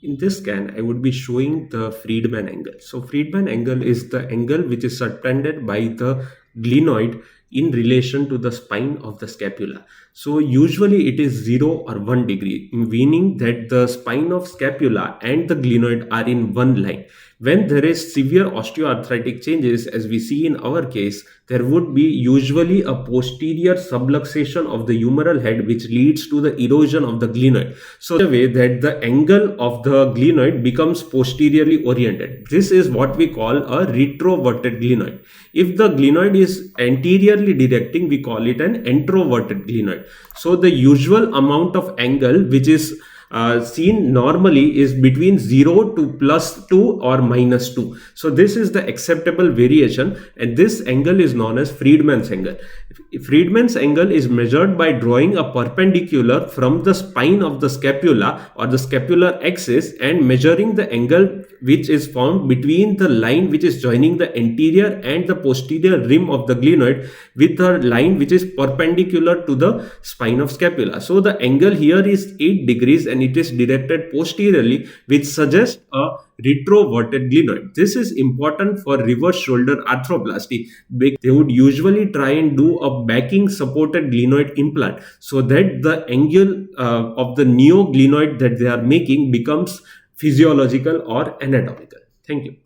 In this scan, I would be showing the Friedman angle. So Friedman angle is the angle which is subtended by the glenoid in relation to the spine of the scapula. So usually it is 0 or 1 degree, meaning that the spine of scapula and the glenoid are in one line. When there is severe osteoarthritic changes, as we see in our case, there would be usually a posterior subluxation of the humeral head, which leads to the erosion of the glenoid. So the way that the angle of the glenoid becomes posteriorly oriented. This is what we call a retroverted glenoid. If the glenoid is anteriorly directing, we call it an introverted glenoid. So the usual amount of angle which is seen normally is between 0 to +2 or -2. So this is the acceptable variation, and this angle is known as Friedman's angle. Friedman's angle is measured by drawing a perpendicular from the spine of the scapula or the scapular axis and measuring the angle which is found between the line which is joining the anterior and the posterior rim of the glenoid with the line which is perpendicular to the spine of scapula. So the angle here is 8 degrees and it is directed posteriorly, which suggests a retroverted glenoid. This is important for reverse shoulder arthroplasty. They would usually try and do a backing supported glenoid implant so that the angle of the neoglenoid that they are making becomes physiological or anatomical. Thank you.